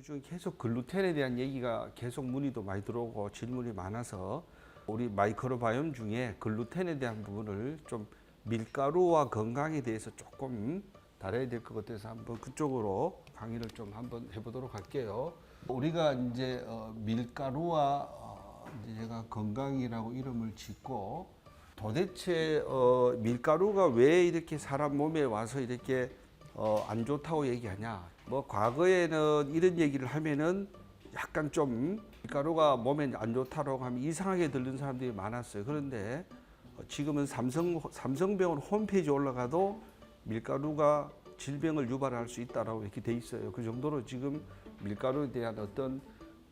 중에 계속 글루텐에 대한 얘기가 계속 문의도 많이 들어오고 질문이 많아서 우리 마이크로바이옴 중에 글루텐에 대한 부분을 좀 밀가루와 건강에 대해서 조금 다뤄야 될 것 같아서 한번 그쪽으로 강의를 좀 한번 해보도록 할게요. 우리가 이제 밀가루와 이제 제가 건강이라고 이름을 짓고 도대체 밀가루가 왜 이렇게 사람 몸에 와서 이렇게 안 좋다고 얘기하냐. 뭐 과거에는 이런 얘기를 하면은 약간 좀 밀가루가 몸에 안 좋다고 하면 이상하게 들리는 사람들이 많았어요. 그런데 지금은 삼성병원 홈페이지에 올라가도 밀가루가 질병을 유발할 수 있다라고 이렇게 돼 있어요. 그 정도로 지금 밀가루에 대한 어떤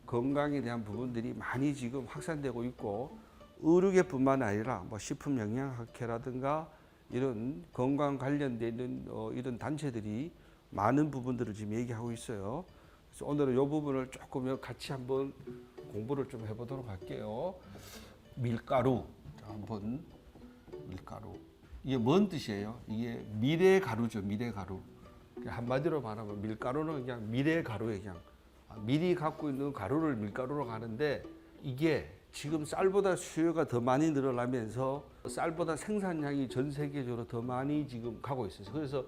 건강에 대한 부분들이 많이 지금 확산되고 있고, 의료계뿐만 아니라 뭐 식품영양학회라든가 이런 건강 관련된 있는 이런 단체들이 많은 부분들을 지금 얘기하고 있어요. 그래서 오늘은 이 부분을 조금 같이 한번 공부를 좀 해보도록 할게요. 밀가루. 자, 한번 밀가루. 이게 뭔 뜻이에요? 이게 미래가루죠, 미래가루. 한마디로 말하면 밀가루는 그냥 미래가루예요. 그냥 밀이 갖고 있는 가루를 밀가루로 가는데, 이게 지금 쌀보다 수요가 더 많이 늘어나면서 쌀보다 생산량이 전 세계적으로 더 많이 지금 가고 있어요. 그래서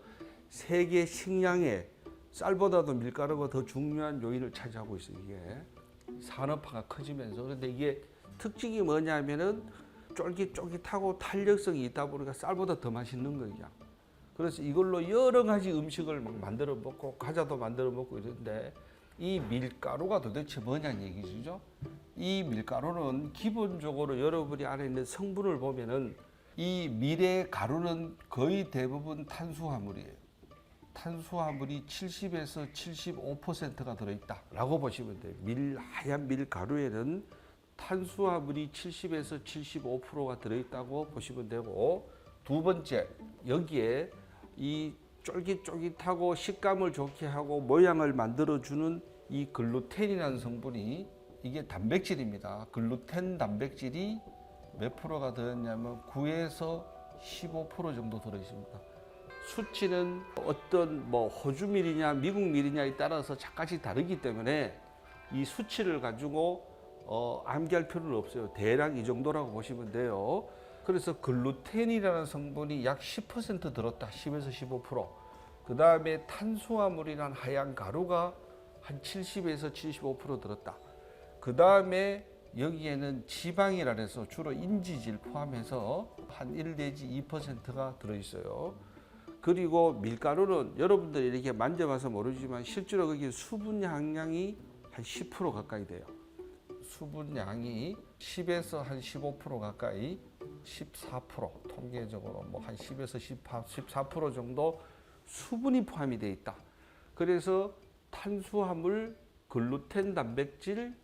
세계 식량에 쌀보다도 밀가루가 더 중요한 요인을 차지하고 있어요. 이게 산업화가 커지면서. 그런데 이게 특징이 뭐냐면은 쫄깃쫄깃하고 탄력성이 있다 보니까 쌀보다 더 맛있는 거예요. 그래서 이걸로 여러 가지 음식을 막 만들어 먹고 과자도 만들어 먹고 이런데, 이 밀가루가 도대체 뭐냐는 얘기죠. 이 밀가루는 기본적으로 여러분이 안에 있는 성분을 보면은 이 밀의 가루는 거의 대부분 탄수화물이에요. 탄수화물이 70에서 75%가 들어있다라고 보시면 돼요. 하얀 밀가루에는 탄수화물이 70에서 75%가 들어있다고 보시면 되고, 두 번째, 여기에 이 쫄깃쫄깃하고 식감을 좋게 하고 모양을 만들어주는 이 글루텐이라는 성분이, 이게 단백질입니다. 글루텐 단백질이 몇 프로가 들었냐면 9에서 15% 정도 들어있습니다. 수치는 어떤 뭐 호주 밀이냐 미국 밀이냐에 따라서 약간씩 다르기 때문에 이 수치를 가지고 암기할 필요는 없어요. 대략 이 정도라고 보시면 돼요. 그래서 글루텐이라는 성분이 약 10% 들었다. 10에서 15%. 그 다음에 탄수화물이란 하얀 가루가 한 70에서 75% 들었다. 그 다음에 여기에는 지방이라 해서 주로 인지질 포함해서 한 1 내지 2%가 들어있어요. 그리고 밀가루는 여러분들이 이렇게 만져봐서 모르지만 실제로 거기 수분 함량이 한 10% 가까이 돼요. 수분량이 10에서 한 15% 가까이, 14% 통계적으로 뭐 한 10에서 14% 정도 수분이 포함이 되어 있다. 그래서 탄수화물, 글루텐 단백질,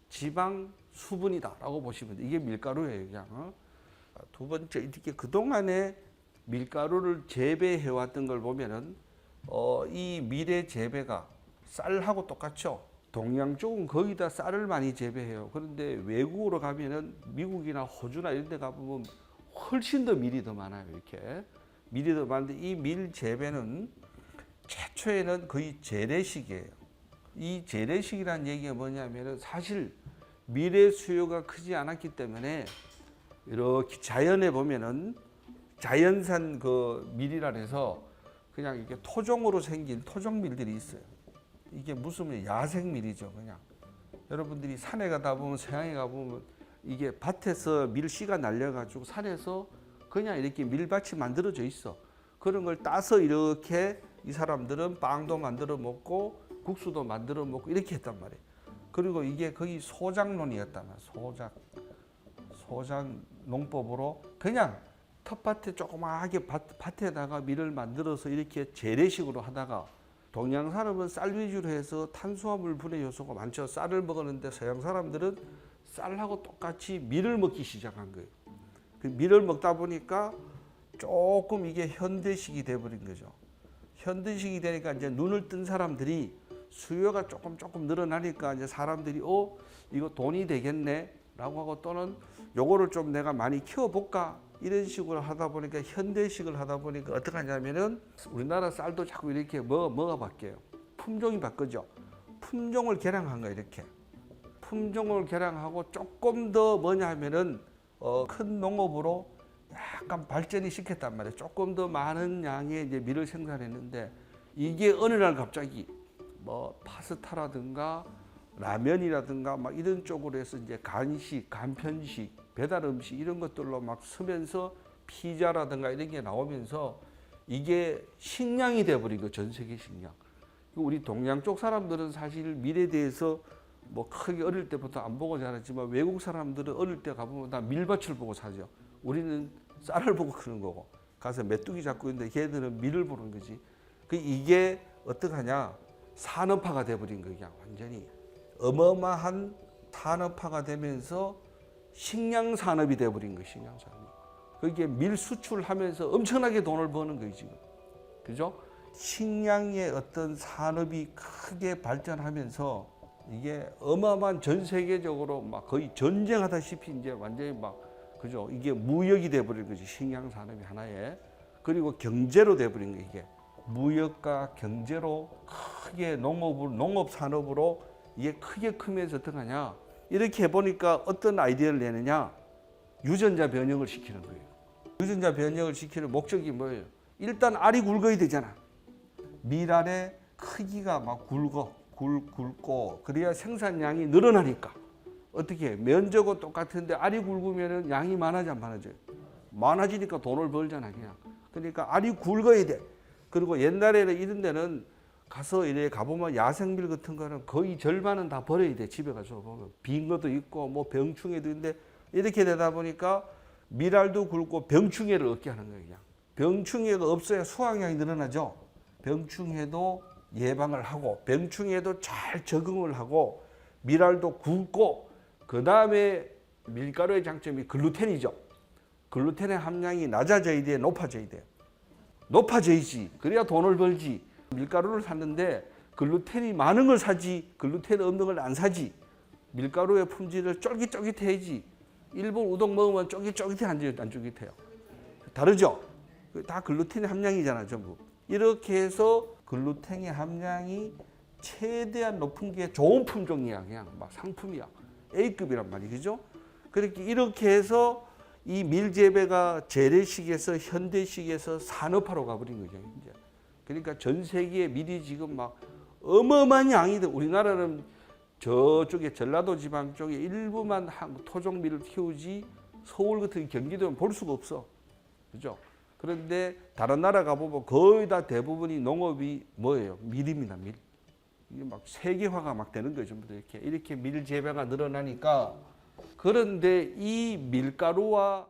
지방, 수분이다라고 보시면 돼요. 이게 밀가루예요, 그냥. 두 번째, 이렇게 그동안에 밀가루를 재배해 왔던 걸 보면은 이 밀의 재배가 쌀하고 똑같죠. 동양 쪽은 거의 다 쌀을 많이 재배해요. 그런데 외국으로 가면은 미국이나 호주나 이런 데 가보면 훨씬 더 밀이 더 많아요. 이렇게 밀이 더 많은데, 이 밀 재배는 최초에는 거의 재래식이에요. 이 재래식이라는 얘기가 뭐냐면은 사실 밀의 수요가 크지 않았기 때문에 이렇게 자연에 보면은 자연산 그 밀이라 해서 그냥 이렇게 토종으로 생긴 토종 밀들이 있어요. 이게 무슨 야생 밀이죠, 그냥. 여러분들이 산에 가다 보면, 서양에 가보면 이게 밭에서 밀씨가 날려가지고 산에서 그냥 이렇게 밀밭이 만들어져 있어. 그런 걸 따서 이렇게 이 사람들은 빵도 만들어 먹고 국수도 만들어 먹고 이렇게 했단 말이에요. 그리고 이게 거의 소작농이었단 말이에요. 소작 농법으로 그냥 텃밭에 조그맣게 밭에다가 밀을 만들어서 이렇게 재래식으로 하다가, 동양 사람은 쌀 위주로 해서 탄수화물 분해 요소가 많죠. 쌀을 먹었는데 서양 사람들은 쌀하고 똑같이 밀을 먹기 시작한 거예요. 그 밀을 먹다 보니까 조금 이게 현대식이 돼버린 거죠. 현대식이 되니까 이제 눈을 뜬 사람들이 수요가 조금 늘어나니까 이제 사람들이 이거 돈이 되겠네 라고 하고, 또는 요거를 좀 내가 많이 키워볼까 이런 식으로 하다 보니까, 현대식을 하다 보니까 어떻게 하냐면은 우리나라 쌀도 자꾸 이렇게 뭐가 바뀌어요. 품종이 바뀌죠. 품종을 개량한 거야 이렇게. 품종을 개량하고 조금 더 뭐냐 하면은 큰 농업으로 약간 발전이 시켰단 말이에요. 조금 더 많은 양의 이제 밀을 생산했는데 이게 어느 날 갑자기 뭐 파스타라든가 라면이라든가 막 이런 쪽으로 해서 이제 간식, 간편식, 배달 음식 이런 것들로 막 쓰면서 피자라든가 이런 게 나오면서 이게 식량이 돼버린 거, 전 세계 식량. 우리 동양 쪽 사람들은 사실 밀에 대해서 뭐 크게 어릴 때부터 안 보고 자랐지만 외국 사람들은 어릴 때 가보면 다 밀밭을 보고 사죠. 우리는 쌀을 보고 크는 거고 가서 메뚜기 잡고 있는데 걔들은 밀을 보는 거지. 이게 어떡하냐? 산업화가 돼버린 거야 그냥 완전히. 어마어마한 산업화가 되면서 식량 산업이 돼버린 거야 식량 산업. 그게 밀 수출하면서 엄청나게 돈을 버는 거예요 지금. 그죠? 식량의 어떤 산업이 크게 발전하면서 이게 어마어마한 전 세계적으로 막 거의 전쟁하다시피 이제 완전히 막 그죠? 이게 무역이 돼버린 거지 식량 산업이 하나에. 그리고 경제로 돼버린 거 이게. 무역과 경제로 크게 농업 산업으로 이게 크게 크면서 어떡하냐? 이렇게 해보니까 어떤 아이디어를 내느냐? 유전자 변형을 시키는 거예요. 유전자 변형을 시키는 목적이 뭐예요? 일단 알이 굵어야 되잖아. 밀알의 크기가 막 굵고 그래야 생산량이 늘어나니까. 어떻게 해? 면적은 똑같은데 알이 굵으면 양이 많아져 안 많아져요? 많아지니까 돈을 벌잖아 그냥. 그러니까 알이 굵어야 돼. 그리고 옛날에는 이런 데는 가서 이래 가보면 야생밀 같은 거는 거의 절반은 다 버려야 돼. 집에 가서 보면 빈 것도 있고 뭐 병충해도 있는데 이렇게 되다 보니까 밀알도 굵고 병충해를 얻게 하는 거예요 그냥. 병충해가 없어야 수확량이 늘어나죠. 병충해도 예방을 하고 병충해도 잘 적응을 하고 밀알도 굵고 그 다음에 밀가루의 장점이 글루텐이죠. 글루텐의 함량이 낮아져야 돼, 높아져야 돼. 높아져야지. 그래야 돈을 벌지. 밀가루를 샀는데 글루텐이 많은 걸 사지 글루텐 없는 걸 안 사지. 밀가루의 품질을 쫄깃쫄깃해야지. 일본 우동 먹으면 쫄깃쫄깃해 안 쫄깃해요. 다르죠? 다 글루텐의 함량이잖아 전부. 이렇게 해서 글루텐의 함량이 최대한 높은 게 좋은 품종이야. 그냥 막 상품이야. A급이란 말이죠. 그렇게 이렇게 해서 이 밀재배가 재래식에서 현대식에서 산업화로 가버린 거죠. 이제. 그러니까 전 세계에 밀이 지금 막 어마어마한 양이 돼. 우리나라는 저쪽에 전라도 지방 쪽에 일부만 토종밀을 키우지 서울 같은 경기도는 볼 수가 없어. 그죠? 그런데 다른 나라 가보면 거의 다 대부분이 농업이 뭐예요? 밀입니다, 밀. 이게 막 세계화가 막 되는 거죠. 전부 이렇게 밀 재배가 늘어나니까. 그런데 이 밀가루와